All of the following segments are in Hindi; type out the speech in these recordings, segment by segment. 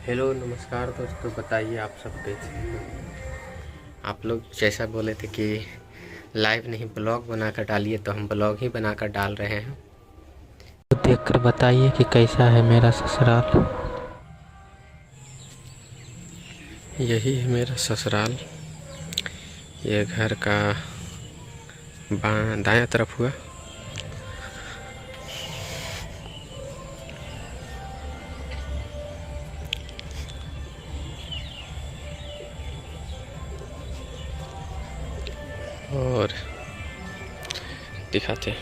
हेलो नमस्कार दोस्तों। बताइए आप सब कैसे हैं। आप लोग जैसा बोले थे कि लाइव नहीं ब्लॉग बनाकर डालिए, तो हम ब्लॉग ही बनाकर डाल रहे हैं। तो देखकर बताइए कि कैसा है मेरा ससुराल। यही है मेरा ससुराल। ये घर का दायां तरफ हुआ। और दिखाते हैं,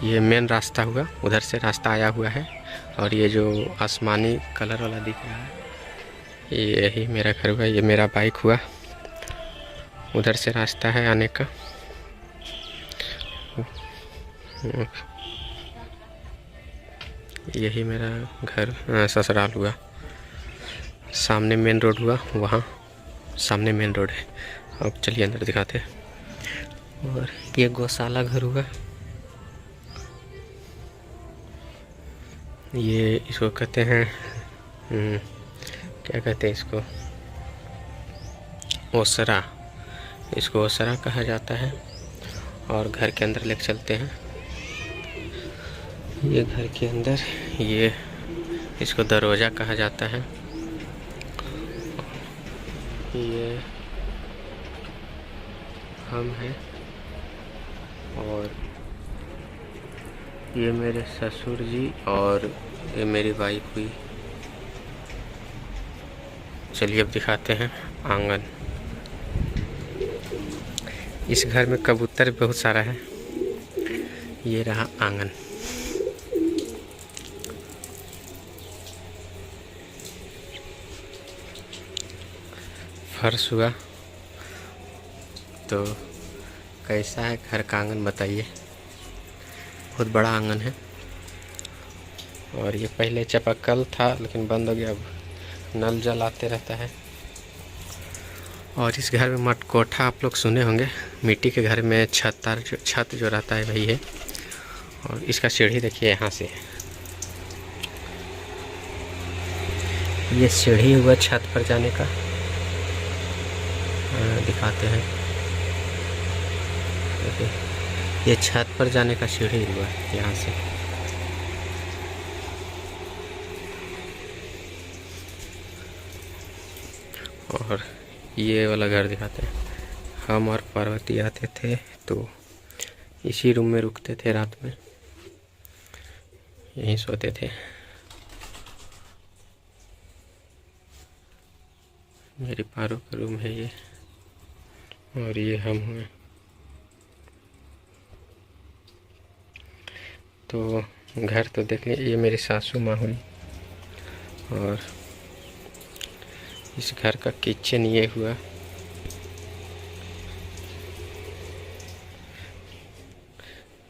ये मेन रास्ता हुआ, उधर से रास्ता आया हुआ है। और ये जो आसमानी कलर वाला दिख रहा है, यही मेरा घर हुआ। ये मेरा बाइक हुआ, उधर से रास्ता है आने का। यही मेरा घर ससुराल हुआ। सामने मेन रोड हुआ, वहाँ सामने मेन रोड है। अब चलिए अंदर दिखाते हैं। और ये गौशाला घर हुआ। ये इसको कहते हैं क्या कहते हैं इसको, ओसरा। इसको ओसरा कहा जाता है। और घर के अंदर लेके चलते हैं। ये घर के अंदर, ये इसको दरवाज़ा कहा जाता है। ये हम हैं और ये मेरे ससुर जी और ये मेरी वाइफ हुई। चलिए अब दिखाते हैं आंगन। इस घर में कबूतर बहुत सारा है। ये रहा आंगन। फर्श हुआ। तो कैसा है घर का आंगन बताइए। बहुत बड़ा आंगन है। और ये पहले चापाकल था लेकिन बंद हो गया, अब नल जल आते रहता है। और इस घर में मटकोठा आप लोग सुने होंगे। मिट्टी के घर में छत जो रहता है वही है। और इसका सीढ़ी देखिए, यहाँ से ये सीढ़ी हुआ छत पर जाने का। दिखाते हैं, देखिए ये छत पर जाने का सीढ़ी हुआ यहाँ से। और ये वाला घर दिखाते हैं। हम और पार्वती आते थे तो इसी रूम में रुकते थे, रात में यहीं सोते थे। मेरी पारो का रूम है ये। और ये हम हुए। तो घर तो देख लिया। ये मेरी सासू माँ हुई। और इस घर का किचन ये हुआ।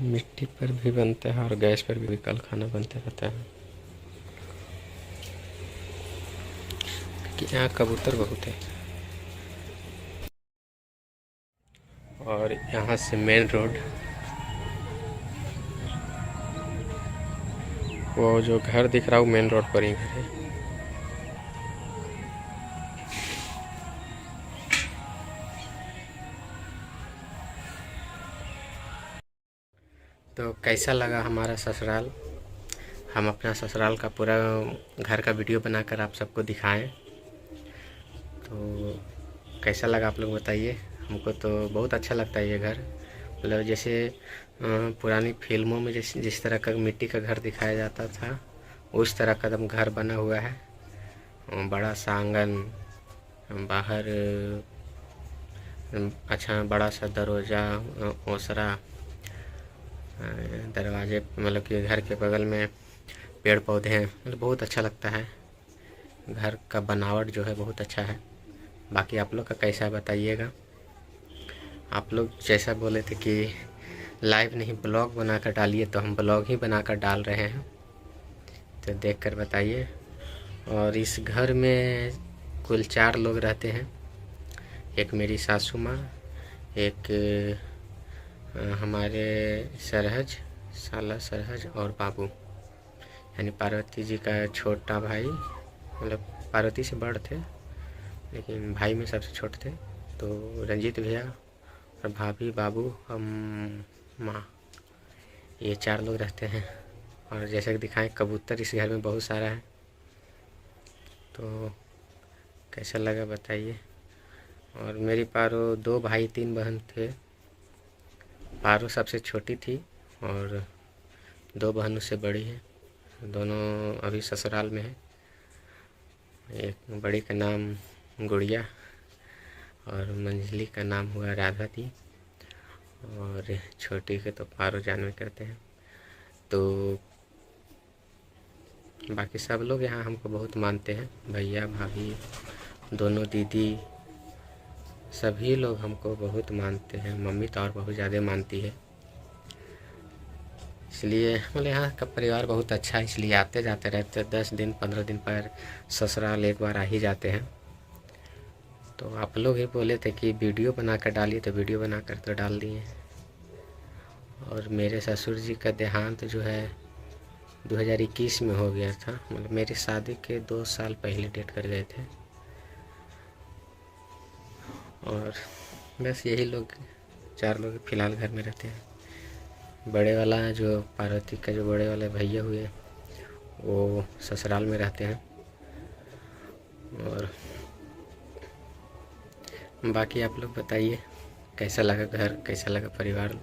मिट्टी पर भी बनता है और गैस पर भी कल खाना बनता रहता है। कि यहाँ कबूतर बहुत है। और यहाँ से मेन रोड, वो जो घर दिख रहा है वो मेन रोड पर ही घर है। तो कैसा लगा हमारा ससुराल। हम अपना ससुराल का पूरा घर का वीडियो बनाकर आप सबको दिखाएं। तो कैसा लगा आप लोग बताइए। हमको तो बहुत अच्छा लगता है ये घर। मतलब जैसे पुरानी फिल्मों में जिस तरह का मिट्टी का घर दिखाया जाता था, उस तरह का एकदम घर बना हुआ है। बड़ा सा आंगन, बाहर अच्छा बड़ा सा दरवाज़ा, ओसरा, दरवाजे, मतलब कि घर के बगल में पेड़ पौधे हैं। मतलब बहुत अच्छा लगता है। घर का बनावट जो है बहुत अच्छा है। बाकी आप लोग का कैसा है बताइएगा। आप लोग जैसा बोले थे कि लाइव नहीं ब्लॉग बनाकर डालिए, तो हम ब्लॉग ही बनाकर डाल रहे हैं। तो देखकर बताइए। और इस घर में कुल 4 लोग रहते हैं। एक मेरी सासू माँ, एक हमारे सरहज, साला सरहज और बाबू, यानी पार्वती जी का छोटा भाई, मतलब पार्वती से बड़ थे लेकिन भाई में सबसे छोटे थे। तो रंजीत भैया और भाभी, बाबू, हम, माँ, ये 4 लोग रहते हैं। और जैसे कि दिखाएं, कबूतर इस घर में बहुत सारा है। तो कैसा लगा बताइए। और मेरी पारो 2 भाई 3 बहन थे। पारो सबसे छोटी थी और 2 बहन उससे बड़ी है। दोनों अभी ससुराल में है। एक बड़ी का नाम गुड़िया और मंझली का नाम हुआ राधा दी, और छोटी के तो पारो जानवे करते हैं। तो बाकी सब लोग यहाँ हमको बहुत मानते हैं, भैया, भाभी, दोनों दीदी, सभी लोग हमको बहुत मानते हैं। मम्मी तो और बहुत ज़्यादा मानती है। इसलिए मतलब यहाँ का परिवार बहुत अच्छा है, इसलिए आते जाते रहते हैं। 10 दिन 15 दिन पर ससुराल एक बार आ ही जाते हैं। तो आप लोग ही बोले थे कि वीडियो बना कर डालिए, तो वीडियो बना कर तो डाल दिए। और मेरे ससुर जी का देहांत जो है 2021 में हो गया था, मतलब मेरी शादी के 2 साल पहले डेट कर गए थे। और बस यही लोग 4 लोग फ़िलहाल घर में रहते हैं। बड़े वाला जो पार्वती का जो बड़े वाले भैया हुए वो ससुराल में रहते हैं। और बाकी आप लोग बताइए कैसा लगा घर, कैसा लगा परिवार।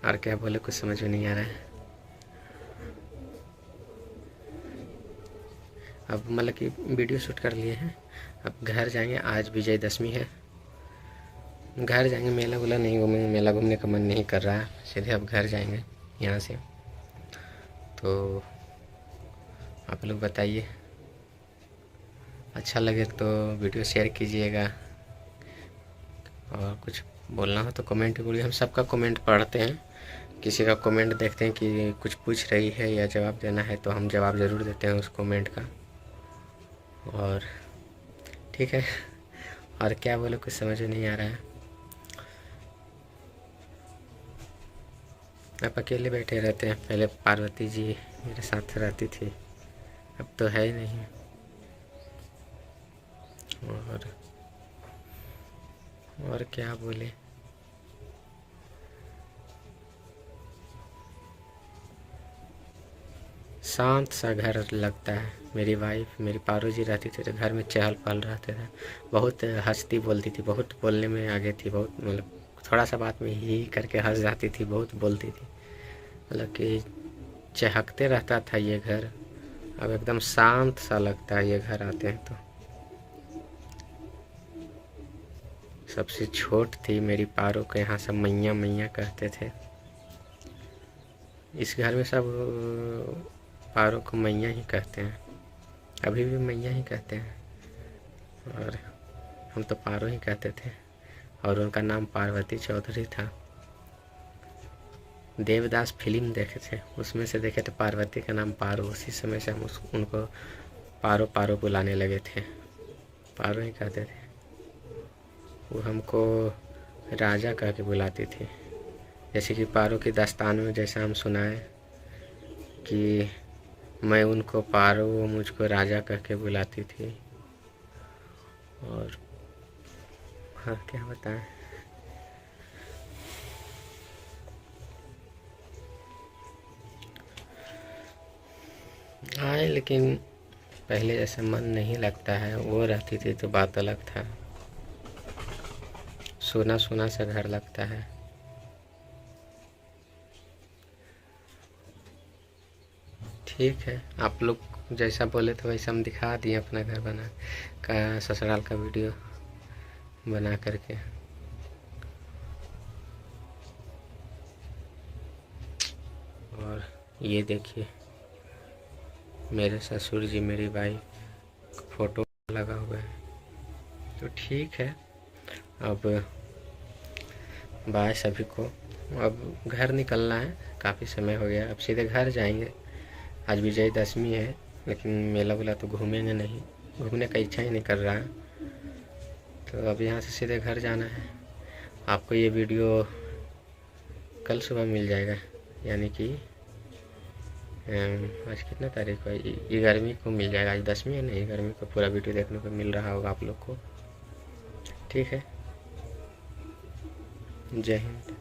और क्या बोले, कुछ समझ में नहीं आ रहा है। अब मतलब कि वीडियो शूट कर लिए हैं, अब घर जाएंगे। आज विजयदशमी है, घर जाएंगे। मेला वेला नहीं घूमेंगे, मेला घूमने का मन नहीं कर रहा है। सीधे अब घर जाएंगे यहाँ से। तो आप लोग बताइए, अच्छा लगे तो वीडियो शेयर कीजिएगा। और कुछ बोलना हो तो कमेंट बोलिए, हम सबका कमेंट पढ़ते हैं। किसी का कमेंट देखते हैं कि कुछ पूछ रही है या जवाब देना है तो हम जवाब ज़रूर देते हैं उस कमेंट का। और ठीक है, और क्या बोले, कुछ समझ में नहीं आ रहा है। आप अकेले बैठे रहते हैं, पहले पार्वती जी मेरे साथ रहती थी, अब तो है ही नहीं। और क्या बोले, शांत सा घर लगता है। मेरी वाइफ, मेरी पारो जी रहती थी तो घर में चहल पहल रहते थे। बहुत हंसती बोलती थी, बहुत बोलने में आगे थी, बहुत मतलब थोड़ा सा बात में ही करके हंस जाती थी, बहुत बोलती थी। मतलब कि चहकते रहता था ये घर। अब एकदम शांत सा लगता है ये घर आते हैं तो। सबसे छोट थी मेरी पारो को यहाँ सब मैया मैया कहते थे। इस घर में सब पारो को मैया ही कहते हैं, अभी भी मैया ही कहते हैं। और हम तो पारो ही कहते थे। और उनका नाम पार्वती चौधरी था। देवदास फिल्म देखे थे, उसमें से देखे थे पार्वती का नाम पारो। उसी समय से हम उनको पारो पारो बुलाने लगे थे, पारो ही कहते थे। वो हमको राजा कह के बुलाती थी। जैसे कि पारो की दास्तान में जैसा हम सुनाए कि मैं उनको पारो, वो मुझको राजा कह के बुलाती थी। और हाँ, क्या बताएं। आए लेकिन पहले जैसे मन नहीं लगता है। वो रहती थी तो बात अलग था, सोना सोना सा घर लगता है। ठीक है, आप लोग जैसा बोले थे वैसा हम दिखा दिए अपना घर बना का, ससुराल का वीडियो बना करके। और ये देखिए मेरे ससुर जी, मेरी वाइफ फोटो लगा हुआ है। तो ठीक है, अब बाय सभी को। अब घर निकलना है, काफ़ी समय हो गया, अब सीधे घर जाएंगे। आज विजयदशमी है लेकिन मेला वेला तो घूमेंगे नहीं, घूमने का इच्छा ही नहीं कर रहा है। तो अब यहाँ से सीधे घर जाना है। आपको ये वीडियो कल सुबह मिल जाएगा, यानी कि आज कितना तारीख है, 11वीं को मिल जाएगा। आज 10वीं है ना, 11वीं को पूरा वीडियो देखने को मिल रहा होगा आप लोग को। ठीक है, जय हिंद।